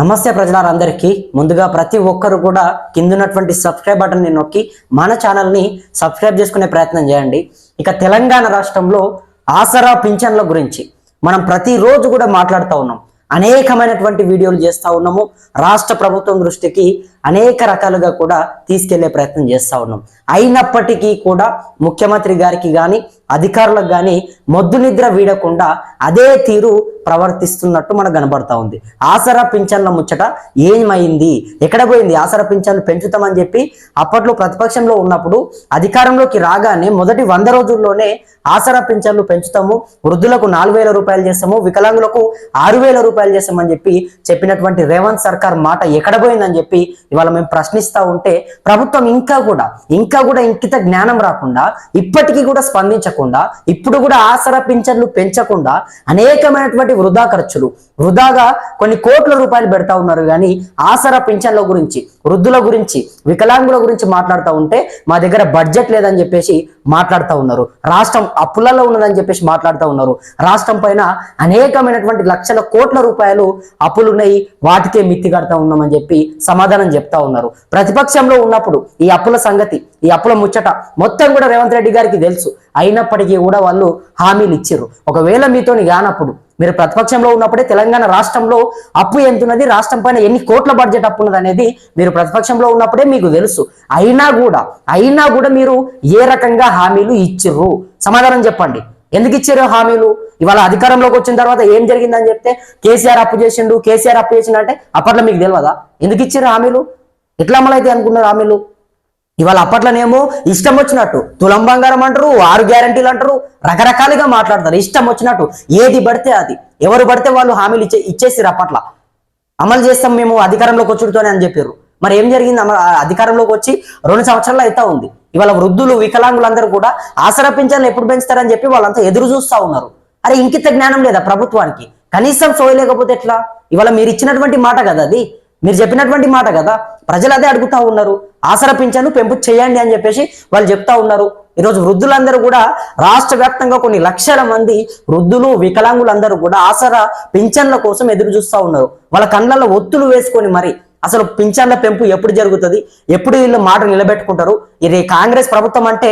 నమస్తే ప్రజలందరికీ ముందుగా ప్రతి ఒక్కరు కూడా కిందున్నటువంటి సబ్స్క్రైబ్ బటన్ ని నొక్కి మన ఛానల్ ని సబ్స్క్రైబ్ చేసుకునే ప్రయత్నం చేయండి. ఇక తెలంగాణ రాష్ట్రంలో ఆసరా పింఛన్ల గురించి మనం ప్రతిరోజు కూడా మాట్లాడుతూ ఉన్నాం. అనేకమైనటువంటి వీడియోలు చేస్తూ ఉన్నాము. రాష్ట్ర ప్రభుత్వం దృష్టికి అనేక రకాలుగా కూడా తీసుకెళ్లే ప్రయత్నం చేస్తూ ఉన్నాం. అయినప్పటికీ కూడా ముఖ్యమంత్రి గారికి కానీ అధికారులకు కానీ మొద్దు నిద్ర వీడకుండా అదే తీరు ప్రవర్తిస్తున్నట్టు మనకు కనబడతా ఉంది. ఆసరా పింఛన్ల ముచ్చట ఏమైంది, ఎక్కడ పోయింది? ఆసరా పింఛన్లు పెంచుతామని చెప్పి అప్పట్లో ప్రతిపక్షంలో ఉన్నప్పుడు అధికారంలోకి రాగానే మొదటి 100 రోజుల్లోనే ఆసరా పింఛన్లు పెంచుతాము, వృద్ధులకు 4,000 రూపాయలు చేస్తాము, వికలాంగులకు 6,000 రూపాయలు చేస్తామని చెప్పి చెప్పినటువంటి రేవంత్ సర్కార్ మాట ఎక్కడ పోయిందని చెప్పి ఇవాళ మేము ప్రశ్నిస్తూ ఉంటే ప్రభుత్వం ఇంకా కూడా ఇంకిత జ్ఞానం రాకుండా ఇప్పటికీ కూడా స్పందించకుండా ఇప్పుడు కూడా ఆసరా పింఛన్లు పెంచకుండా అనేకమైనటువంటి వృధా ఖర్చులు వృధాగా కొన్ని కోట్ల రూపాయలు పెడతా ఉన్నారు. కానీ ఆసరా పింఛన్ల గురించి, వృద్ధుల గురించి, వికలాంగుల గురించి మాట్లాడుతూ ఉంటే మా దగ్గర బడ్జెట్ లేదని చెప్పేసి మాట్లాడుతూ ఉన్నారు. రాష్ట్రం అప్పులలో ఉన్నదని చెప్పేసి మాట్లాడుతూ ఉన్నారు. రాష్ట్రం పైన అనేకమైనటువంటి లక్షల కోట్ల రూపాయలు అప్పులున్నాయి, వాటికే మిత్తి కడతా ఉన్నామని చెప్పి సమాధానం చెప్తా ఉన్నారు. ప్రతిపక్షంలో ఉన్నప్పుడు ఈ అప్పుల సంగతి, ఈ అప్పుల ముచ్చట మొత్తం కూడా రేవంత్ రెడ్డి గారికి తెలుసు. అయినప్పటికీ కూడా వాళ్ళు హామీలు ఇచ్చారు. ఒకవేళ మీతోని కానప్పుడు, మీరు ప్రతిపక్షంలో ఉన్నప్పుడే తెలంగాణ రాష్ట్రంలో అప్పు ఎంతున్నది, రాష్ట్రం పైన ఎన్ని కోట్ల బడ్జెట్ అప్పు ఉన్నది అనేది మీరు ప్రతిపక్షంలో ఉన్నప్పుడే మీకు తెలుసు. అయినా కూడా మీరు ఏ రకంగా హామీలు ఇచ్చిర్రు? సమాధానం చెప్పండి. ఎందుకు ఇచ్చారు హామీలు? ఇవాళ అధికారంలోకి వచ్చిన తర్వాత ఏం జరిగిందని చెప్తే కేసీఆర్ అప్పు చేసిండు అంటే అప్పట్లో మీకు తెలియదా? ఎందుకు ఇచ్చారు హామీలు? ఎట్లా అమలైతే అనుకున్నారు హామీలు? ఇవాళ అప్పట్లోనేమో ఇష్టం వచ్చినట్టు తులం బంగారం అంటారు, 6 గ్యారంటీలు అంటారు, రకరకాలుగా మాట్లాడతారు. ఇష్టం వచ్చినట్టు ఏది పడితే అది, ఎవరు పడితే వాళ్ళు హామీలు ఇచ్చేసారు. అప్పట్లో అమలు చేస్తాం మేము అధికారంలోకి వచ్చుడుతోనే అని చెప్పారు. మరి ఏం జరిగింది? అధికారంలోకి వచ్చి 2 సంవత్సరాలు అవుతా ఉంది. ఇవాళ వృద్ధులు, వికలాంగులందరూ కూడా ఆసరా పింఛన్లు ఎప్పుడు పెంచుతారని చెప్పి వాళ్ళంతా ఎదురు చూస్తూ ఉన్నారు. అరే ఇంకిత జ్ఞానం లేదా ప్రభుత్వానికి? కనీసం సోయలేకపోతే ఎట్లా? ఇవాళ మీరు ఇచ్చినటువంటి మాట కదా అది, మీరు చెప్పినటువంటి మాట కదా. ప్రజలు అదే అడుగుతా ఉన్నారు. ఆసరా పింఛన్లు పెంపు చేయండి అని చెప్పేసి వాళ్ళు చెప్తా ఉన్నారు. ఈరోజు వృద్ధులందరూ కూడా రాష్ట్ర వ్యాప్తంగా కొన్ని లక్షల మంది వృద్ధులు, వికలాంగులందరూ కూడా ఆసరా పింఛన్ల కోసం ఎదురు చూస్తూ ఉన్నారు. వాళ్ళ కళ్ళల్లో ఒత్తులు వేసుకొని మరి అసలు పింఛన్ల పెంపు ఎప్పుడు జరుగుతుంది, ఎప్పుడు వీళ్ళు మాట నిలబెట్టుకుంటారు? ఇది కాంగ్రెస్ ప్రభుత్వం అంటే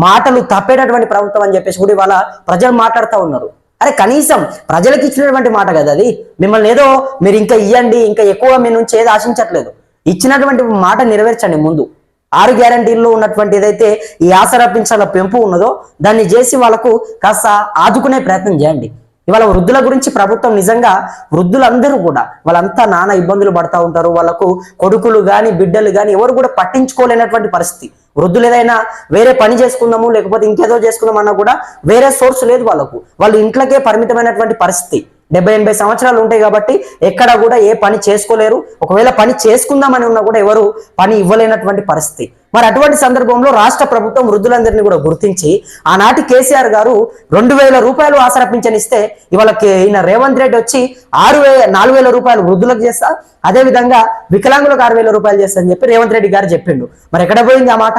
మాటలు తప్పేటటువంటి ప్రభుత్వం అని చెప్పేసి కూడా ఇవాళ ప్రజలు మాట్లాడుతూ ఉన్నారు. అరే కనీసం ప్రజలకు ఇచ్చినటువంటి మాట కదా అది. మిమ్మల్ని ఏదో మీరు ఇంకా ఇవ్వండి, ఇంకా ఎక్కువ మీ నుంచి ఏది ఆశించట్లేదు. ఇచ్చినటువంటి మాట నెరవేర్చండి. ముందు 6 గ్యారంటీల్లో ఉన్నటువంటి ఏదైతే ఈ ఆసరా పింఛన్ల పెంపు ఉన్నదో దాన్ని చేసి వాళ్ళకు కాస్త ఆదుకునే ప్రయత్నం చేయండి. ఇవాళ వృద్ధుల గురించి ప్రభుత్వం నిజంగా వృద్ధులందరూ కూడా వాళ్ళంతా నానా ఇబ్బందులు పడతా ఉంటారు. వాళ్ళకు కొడుకులు కానీ బిడ్డలు కానీ ఎవరు కూడా పట్టించుకోలేనటువంటి పరిస్థితి. వృద్ధులు ఏదైనా వేరే పని చేసుకుందాము లేకపోతే ఇంకేదో చేసుకుందాం అన్నా కూడా వేరే సోర్స్ లేదు వాళ్ళకు. వాళ్ళు ఇంట్లోకే పరిమితమైనటువంటి పరిస్థితి. 70-80 సంవత్సరాలు ఉంటాయి కాబట్టి ఎక్కడ కూడా ఏ పని చేసుకోలేరు. ఒకవేళ పని చేసుకుందామని ఉన్నా కూడా ఎవరు పని ఇవ్వలేనటువంటి పరిస్థితి. మరి అటువంటి సందర్భంలో రాష్ట్ర ప్రభుత్వం వృద్ధులందరినీ కూడా గుర్తించి ఆనాటి కేసీఆర్ గారు 2,000 రూపాయలు ఆసరా పింఛన్ ఇస్తే ఇవాళ ఈయన రేవంత్ రెడ్డి వచ్చి 4,000 రూపాయలు వృద్ధులకు చేస్తా, అదే విధంగా వికలాంగులకు 6,000 రూపాయలు చేస్తా అని చెప్పి రేవంత్ రెడ్డి గారు చెప్పిండు. మరి ఎక్కడ పోయింది ఆ మాట?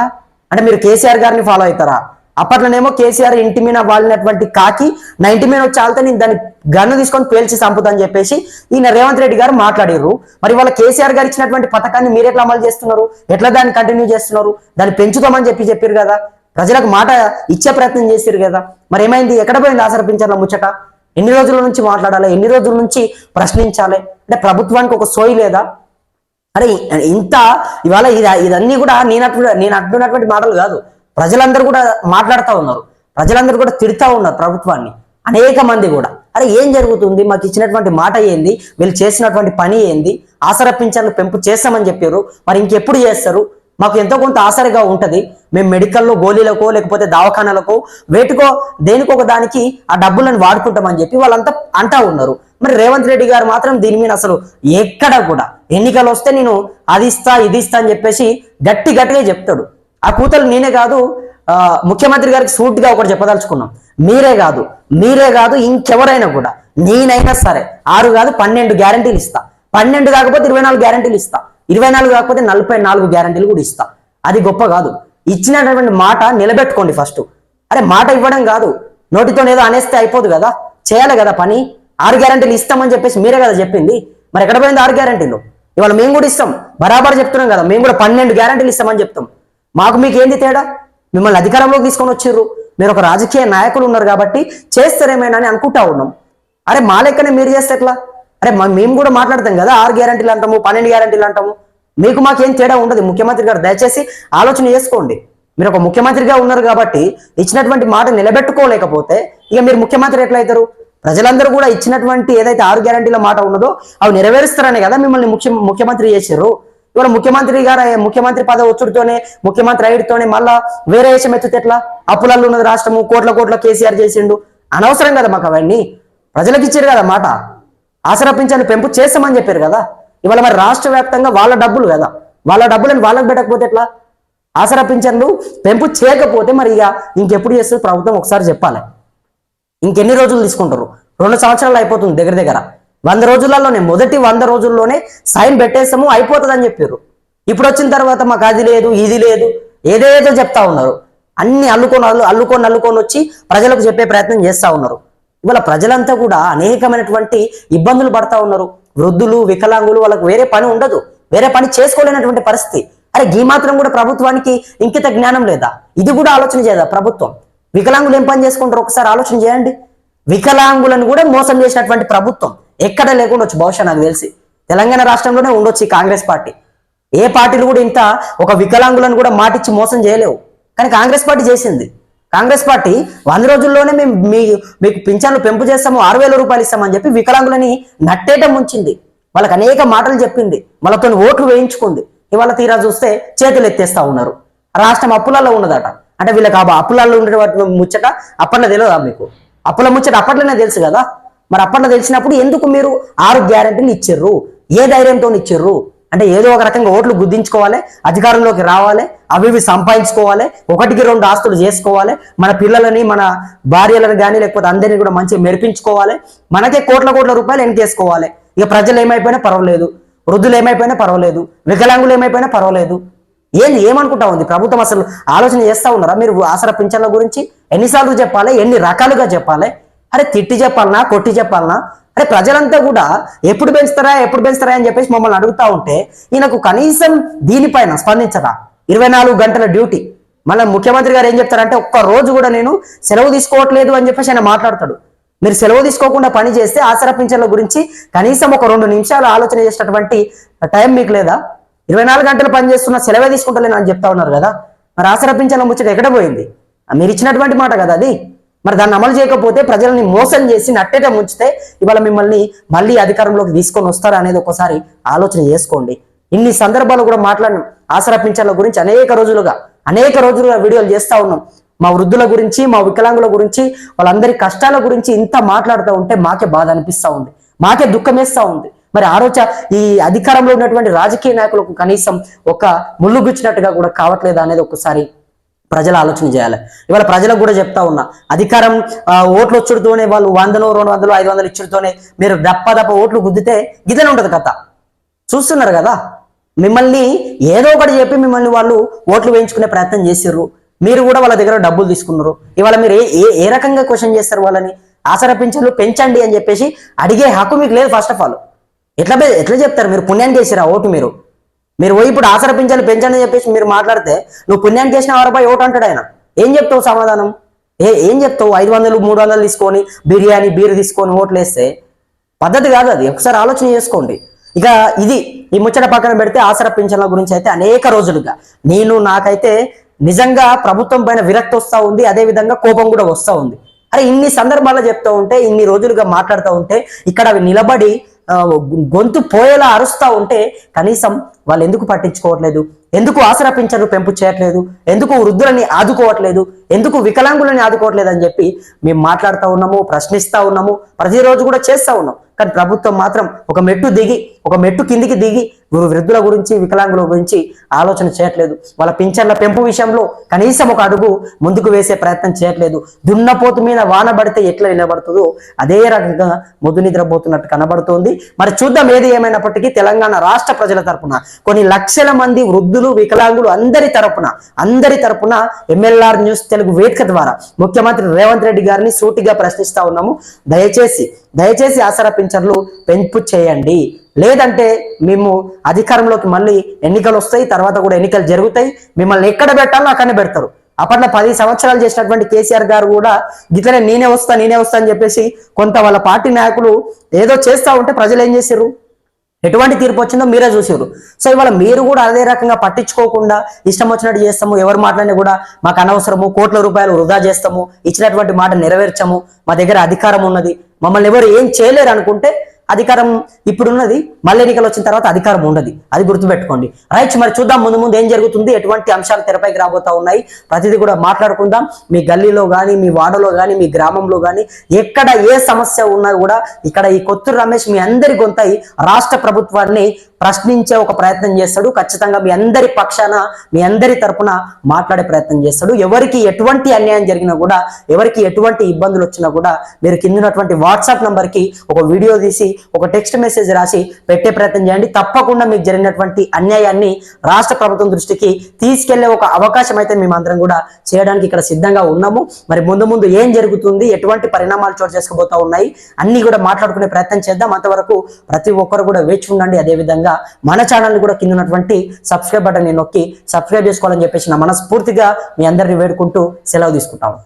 అంటే మీరు కేసీఆర్ గారిని ఫాలో అవుతారా? అప్పట్లోనేమో కేసీఆర్ ఇంటి మీద వాలినటువంటి కాకి నా ఇంటి మీద వచ్చి ఆలితే నేను దాన్ని గన్ను తీసుకొని పేల్చి చంపుతా అని చెప్పేసి ఈయన రేవంత్ రెడ్డి గారు మాట్లాడారు. మరి వాళ్ళ కేసీఆర్ గారు ఇచ్చినటువంటి పథకాన్ని మీరు ఎట్లా అమలు చేస్తున్నారు? ఎట్లా దాన్ని కంటిన్యూ చేస్తున్నారు? దాన్ని పెంచుతామని చెప్పారు కదా, ప్రజలకు మాట ఇచ్చే ప్రయత్నం చేశారు కదా. మరి ఏమైంది? ఎక్కడ పోయింది ఆసరా పింఛన్ల ముచ్చట? ఎన్ని రోజుల నుంచి మాట్లాడాలి, ఎన్ని రోజుల నుంచి ప్రశ్నించాలి? అంటే ప్రభుత్వానికి ఒక సోయి లేదా? అరే ఇంత ఇవాళ ఇదన్నీ కూడా నేను అంటున్నటువంటి మాటలు కాదు, ప్రజలందరూ కూడా మాట్లాడుతూ ఉన్నారు. ప్రజలందరూ కూడా తిడుతూ ఉన్నారు ప్రభుత్వాన్ని, అనేక మంది కూడా. అరే ఏం జరుగుతుంది? మాకు ఇచ్చినటువంటి మాట ఏంది? వీళ్ళు చేసినటువంటి పని ఏంది? ఆసరా పింఛన్లు పెంపు చేస్తామని చెప్పారు. మరి ఇంకెప్పుడు చేస్తారు? మాకు ఎంతో కొంత ఆసరిగా ఉంటది. మేము మెడికల్లో గోళీలకో లేకపోతే దవాఖానాలకో వేటికో దేనికో ఒక దానికి ఆ డబ్బులను వాడుకుంటామని చెప్పి వాళ్ళంతా అంటా ఉన్నారు. మరి రేవంత్ రెడ్డి గారు మాత్రం దీని మీద అసలు ఎక్కడ కూడా ఎన్నికలు వస్తే నేను అది ఇస్తా ఇది ఇస్తా అని చెప్పేసి గట్టిగా చెప్తాడు. ఆ కూతలు నేనే కాదు, ముఖ్యమంత్రి గారికి సూటిగా ఒకటి చెప్పదలుచుకున్నాం. మీరే కాదు ఇంకెవరైనా కూడా, నేనైనా సరే 6 కాదు 12 గ్యారంటీలు ఇస్తా. 12 కాకపోతే 24 గ్యారంటీలు ఇస్తా. 24 కాకపోతే 44 గ్యారంటీలు కూడా ఇస్తా. అది గొప్ప కాదు. ఇచ్చినటువంటి మాట నిలబెట్టుకోండి ఫస్ట్. అరే మాట ఇవ్వడం కాదు, నోటితో ఏదో అనేస్తే అయిపోదు కదా, చేయాలి కదా పని. 6 గ్యారంటీలు ఇస్తామని చెప్పేసి మీరే కదా చెప్పింది. మరి ఎక్కడ పోయింది 6 గ్యారంటీలు? ఇవాళ మేము కూడా ఇస్తాం, బరాబర్ చెప్తున్నాం కదా, మేము కూడా 12 గ్యారంటీలు ఇస్తామని చెప్తాం. మాకు మీకు ఏంది తేడా? మిమ్మల్ని అధికారంలోకి తీసుకొని వచ్చిర్రు, మీరు ఒక రాజకీయ నాయకులు ఉన్నారు కాబట్టి చేస్తారేమైనా అని అనుకుంటా ఉన్నాం. అరే మా లెక్కనే మీరు చేస్తే ఎట్లా? అరే మేము కూడా మాట్లాడతాం కదా, 6 గ్యారంటీలు అంటాము, 12 గ్యారంటీలు అంటాము. మీకు మాకేం తేడా ఉండదు. ముఖ్యమంత్రి గారు దయచేసి ఆలోచన చేసుకోండి. మీరు ఒక ముఖ్యమంత్రిగా ఉన్నారు కాబట్టి ఇచ్చినటువంటి మాట నిలబెట్టుకోలేకపోతే ఇక మీరు ముఖ్యమంత్రి ఎట్లయితారు? ప్రజలందరూ కూడా ఇచ్చినటువంటి ఏదైతే 6 గ్యారంటీల మాట ఉన్నదో అవి నెరవేరుస్తారనే కదా మిమ్మల్ని ముఖ్యమంత్రి చేశారు. ఇవాళ ముఖ్యమంత్రి పదవి ఒత్తిడితోనే, ముఖ్యమంత్రి అయితేనే మళ్ళా వేరే దేశం ఎత్తితే ఎట్లా? అప్పులలో ఉన్నది రాష్ట్రము, కోట్ల కేసీఆర్ చేసిండు. అనవసరం కదా మాకు అవన్నీ. ప్రజలకు ఇచ్చారు కదా మాట, ఆసరా పింఛన్లు పెంపు చేస్తామని చెప్పారు కదా. ఇవాళ మరి రాష్ట్ర వ్యాప్తంగా వాళ్ళ డబ్బులు కదా, వాళ్ళ డబ్బులను వాళ్ళకి పెట్టకపోతే ఎట్లా? ఆసరా పింఛన్లు పెంపు చేయకపోతే మరి ఇక ఇంకెప్పుడు చేస్తుంది ప్రభుత్వం ఒకసారి చెప్పాలి. ఇంకెన్ని రోజులు తీసుకుంటారు? 2 సంవత్సరాలు అయిపోతుంది దగ్గర 100 రోజులలోనే, మొదటి 100 రోజుల్లోనే సైన్ పెట్టేస్తాము అయిపోతుంది అని చెప్పారు. ఇప్పుడు వచ్చిన తర్వాత మాకు అది లేదు ఇది లేదు ఏదేదో చెప్తా ఉన్నారు. అన్ని అల్లుకొని వచ్చి ప్రజలకు చెప్పే ప్రయత్నం చేస్తా ఉన్నారు. ఇవాళ ప్రజలంతా కూడా అనేకమైనటువంటి ఇబ్బందులు పడతా ఉన్నారు. వృద్ధులు, వికలాంగులు, వాళ్ళకు వేరే పని ఉండదు, వేరే పని చేసుకోలేనటువంటి పరిస్థితి. అరే ఈ మాత్రం కూడా ప్రభుత్వానికి ఇంకిత జ్ఞానం లేదా? ఇది కూడా ఆలోచన చేయదా ప్రభుత్వం? వికలాంగులు ఏం పని చేసుకుంటారు ఒకసారి ఆలోచన చేయండి. వికలాంగులను కూడా మోసం చేసినటువంటి ప్రభుత్వం ఎక్కడ లేకుండొచ్చు, బహుశా నాకు తెలిసి తెలంగాణ రాష్ట్రంలోనే ఉండొచ్చు ఈ కాంగ్రెస్ పార్టీ. ఏ పార్టీలు కూడా ఇంత ఒక వికలాంగులను కూడా మాటిచ్చి మోసం చేయలేవు, కానీ కాంగ్రెస్ పార్టీ చేసింది. కాంగ్రెస్ పార్టీ 100 రోజుల్లోనే మేము మీకు పింఛన్లు పెంపు చేస్తాము, 6,000 రూపాయలు ఇస్తామని చెప్పి వికలాంగులని నట్టేయటం ఉంచింది. వాళ్ళకి అనేక మాటలు చెప్పింది, వాళ్ళతో ఓట్లు వేయించుకుంది. ఇవాళ తీరా చూస్తే చేతులు ఎత్తేస్తా ఉన్నారు. రాష్ట్రం అప్పులలో ఉన్నదట. అంటే వీళ్ళకి అప్పులలో ఉండే ముచ్చట అప్పట్లో తెలియదా మీకు? అప్పుల ముచ్చట అప్పట్లోనే తెలుసు కదా. మరి అప్పట్లో తెలిసినప్పుడు ఎందుకు మీరు 6 గ్యారెంటీలు ఇచ్చిర్రు? ఏ ధైర్యంతో ఇచ్చిర్రు? అంటే ఏదో ఒక రకంగా ఓట్లు గుద్దించుకోవాలి, అధికారంలోకి రావాలి, అవి సంపాదించుకోవాలి, 1కి 2 ఆస్తులు చేసుకోవాలి, మన పిల్లలని మన భార్యలను కానీ లేకపోతే అందరినీ కూడా మంచిగా మెరిపించుకోవాలి, మనకే కోట్ల రూపాయలు వెనకేసుకోవాలి. ఇక ప్రజలు ఏమైపోయినా పర్వాలేదు, వృద్ధులు ఏమైపోయినా పర్వాలేదు, వికలాంగులు ఏమైపోయినా పర్వాలేదు. ఏమనుకుంటా ఉంది ప్రభుత్వం? అసలు ఆలోచన చేస్తా ఉన్నారా మీరు? ఆసరా పింఛన్ల గురించి ఎన్నిసార్లు చెప్పాలి, ఎన్ని రకాలుగా చెప్పాలి? అరే తిట్టి చెప్పాలనా, కొట్టి చెప్పాలనా? అరే ప్రజలంతా కూడా ఎప్పుడు పెంచుతారా అని చెప్పేసి మమ్మల్ని అడుగుతా ఉంటే ఈయనకు కనీసం దీనిపైన స్పందించరా? 24 గంటల డ్యూటీ. మళ్ళీ ముఖ్యమంత్రి గారు ఏం చెప్తారంటే ఒక్క రోజు కూడా నేను సెలవు తీసుకోవట్లేదు అని చెప్పేసి ఆయన మాట్లాడతాడు. మీరు సెలవు తీసుకోకుండా పని చేస్తే ఆసరా పింఛన్ల గురించి కనీసం ఒక 2 నిమిషాలు ఆలోచన చేసేటటువంటి టైం మీకు లేదా? 24 గంటలు పని చేస్తున్నా సెలవే తీసుకుంటలేను అని చెప్తా ఉన్నారు కదా. మరి ఆసరా పింఛన్ల ముచ్చట ఎక్కడ పోయింది? మీరు ఇచ్చినటువంటి మాట కదా అది. మరి దాన్ని అమలు చేయకపోతే ప్రజల్ని మోసం చేసి నట్టేట ముంచితే ఇవాళ మిమ్మల్ని మళ్ళీ అధికారంలోకి తీసుకొని వస్తారా అనేది ఒకసారి ఆలోచన చేసుకోండి. ఇన్ని సందర్భాలు కూడా మాట్లాడినాం ఆసరా పింఛన్ల గురించి అనేక రోజులుగా వీడియోలు చేస్తా ఉన్నాం. మా వృద్ధుల గురించి, మా వికలాంగుల గురించి, వాళ్ళందరి కష్టాల గురించి ఇంత మాట్లాడుతూ ఉంటే మాకే బాధ అనిపిస్తూ ఉంది, మాకే దుఃఖం వేస్తూ ఉంది. మరి ఈ అధికారంలో ఉన్నటువంటి రాజకీయ నాయకులకు కనీసం ఒక ముళ్ళు గుచ్చినట్టుగా కూడా కావట్లేదా అనేది ఒకసారి ప్రజలు ఆలోచన చేయాలి. ఇవాళ ప్రజలకు కూడా చెప్తా ఉన్నా, అధికారం ఓట్లు వచ్చుడుతోనే వాళ్ళు 100, 200, 500 ఇచ్చుడుతోనే మీరు దప్ప ఓట్లు గుద్దితే గిద్దనే ఉంటది కథ. చూస్తున్నారు కదా, మిమ్మల్ని ఏదో ఒకటి చెప్పి మిమ్మల్ని వాళ్ళు ఓట్లు వేయించుకునే ప్రయత్నం చేసిర్రు. మీరు కూడా వాళ్ళ దగ్గర డబ్బులు తీసుకున్నారు. ఇవాళ మీరు ఏ రకంగా క్వశ్చన్ చేస్తారు వాళ్ళని? ఆసరా పింఛన్లు పెంచండి అని చెప్పేసి అడిగే హక్కు మీకు లేదు. ఫస్ట్ ఆఫ్ ఆల్ ఎట్లా చెప్తారు? మీరు పుణ్యాన్ని చేసిరా ఓటు? మీరు పోయి ఇప్పుడు ఆసరా పింఛన్లు పెంచండి అని చెప్పేసి మీరు మాట్లాడితే నువ్వు పుణ్యాన్ని చేసిన రూపాయి ఓటు అంటాడు ఆయన. ఏం చెప్తావు సమాధానం? ఏం చెప్తావు? 500, 300 తీసుకొని బీరు తీసుకొని ఓట్లు వేస్తే పద్ధతి కాదు అది. ఒకసారి ఆలోచన చేసుకోండి. ఇక ఈ ముచ్చట పక్కన పెడితే ఆసరా పింఛన్ల గురించి అయితే అనేక రోజులుగా నాకైతే నిజంగా ప్రభుత్వం పైన విరక్తి వస్తూ ఉంది, అదే విధంగా కోపం కూడా వస్తూ ఉంది. అరే ఇన్ని సందర్భాల్లో చెప్తూ ఉంటే, ఇన్ని రోజులుగా మాట్లాడుతూ ఉంటే, ఇక్కడ అవి నిలబడి గొంతు పోయేలా అరుస్తూ ఉంటే కనీసం వాళ్ళు ఎందుకు పట్టించుకోవట్లేదు? ఎందుకు ఆసరా పింఛన్లు పెంపు చేయట్లేదు? ఎందుకు వృద్ధులని ఆదుకోవట్లేదు? ఎందుకు వికలాంగులని ఆదుకోవట్లేదు అని చెప్పి మేము మాట్లాడుతూ ఉన్నాము, ప్రశ్నిస్తూ ఉన్నాము, ప్రతిరోజు కూడా చేస్తూ ఉన్నాం. కానీ ప్రభుత్వం మాత్రం ఒక మెట్టు కిందికి దిగి వృద్ధుల గురించి, వికలాంగుల గురించి ఆలోచన చేయట్లేదు. వాళ్ళ పింఛన్ల పెంపు విషయంలో కనీసం ఒక అడుగు ముందుకు వేసే ప్రయత్నం చేయట్లేదు. దున్నపోతు మీద వాన పడితే ఎట్లా నిలబడుతుందో అదే రకంగా ముద్దు నిద్రపోతున్నట్టు కనబడుతోంది. మరి చూద్దాం. ఏది ఏమైనప్పటికీ తెలంగాణ రాష్ట్ర ప్రజల తరపున, కొన్ని లక్షల మంది వృద్ధులు, వికలాంగులు అందరి తరపున MLR న్యూస్ తెలుగు వేదిక ద్వారా ముఖ్యమంత్రి రేవంత్ రెడ్డి గారిని సూటిగా ప్రశ్నిస్తా ఉన్నాము. దయచేసి ఆసరా పింఛన్లు పెంపు చేయండి. లేదంటే మేము అధికారంలోకి మళ్ళీ ఎన్నికలు వస్తాయి, తర్వాత కూడా ఎన్నికలు జరుగుతాయి, మిమ్మల్ని ఎక్కడ పెట్టాలో అక్కడనే పెడతారు. అప్పట్లో 10 సంవత్సరాలు చేసినటువంటి కేసీఆర్ గారు కూడా గిట్లనే నేనే వస్తా అని చెప్పేసి కొంత వాళ్ళ పార్టీ నాయకులు ఏదో చేస్తా ఉంటే ప్రజలు ఏం చేశారు, ఎటువంటి తీర్పు వచ్చిందో మీరే చూసారు. సో ఇవాళ మీరు కూడా అదే రకంగా పట్టించుకోకుండా ఇష్టం వచ్చినట్టు చేస్తాము, ఎవరు మాట్లాడినా కూడా మాకు అనవసరము, కోట్ల రూపాయలు వృధా చేస్తాము, ఇచ్చినటువంటి మాట నెరవేర్చము, మా దగ్గర అధికారం ఉన్నది, మమ్మల్ని ఎవరు ఏం చేయలేరు అనుకుంటే అధికారం ఇప్పుడున్నది, మళ్ళీ ఎన్నికలు వచ్చిన తర్వాత అధికారం ఉండదు. అది గుర్తుపెట్టుకోండి. రైట్, మరి చూద్దాం ముందు ముందు ఏం జరుగుతుంది, ఎటువంటి అంశాలు తెరపైకి రాబోతా ఉన్నాయి, ప్రతిదీ కూడా మాట్లాడుకుందాం. మీ గల్లీలో కానీ, మీ వాడలో కానీ, మీ గ్రామంలో కానీ ఎక్కడ ఏ సమస్య ఉన్నా కూడా ఇక్కడ ఈ కొత్తూరు రమేష్ మీ అందరి గొంతై రాష్ట్ర ప్రభుత్వాన్ని ప్రశ్నించే ఒక ప్రయత్నం చేస్తాడు. ఖచ్చితంగా మీ అందరి పక్షాన, మీ అందరి తరపున మాట్లాడే ప్రయత్నం చేస్తాడు. ఎవరికి ఎటువంటి అన్యాయం జరిగినా కూడా, ఎవరికి ఎటువంటి ఇబ్బందులు వచ్చినా కూడా మీరు కిందన్నటువంటి వాట్సాప్ నంబర్కి ఒక వీడియో తీసి ఒక టెక్స్ట్ మెసేజ్ రాసి పెట్టే ప్రయత్నం చేయండి. తప్పకుండా మీకు జరిగినటువంటి అన్యాయాన్ని రాష్ట్ర ప్రభుత్వం దృష్టికి తీసుకెళ్లే ఒక అవకాశం అయితే మేమందరం కూడా చేయడానికి ఇక్కడ సిద్ధంగా ఉన్నాము. మరి ముందు ముందు ఏం జరుగుతుంది, ఎటువంటి పరిణామాలు చోటు చేసుకోబోతా ఉన్నాయి అన్ని కూడా మాట్లాడుకునే ప్రయత్నం చేద్దాం. అంతవరకు ప్రతి ఒక్కరు కూడా వేచి ఉండండి. అదేవిధంగా మన ఛానల్ కూడా కింద ఉన్నటువంటి సబ్స్క్రైబ్ బటన్ నొక్కి సబ్స్క్రైబ్ చేసుకోవాలని చెప్పేసి నా మనస్ఫూర్తిగా మీ అందరిని వేడుకుంటూ సెలవు తీసుకుంటాము.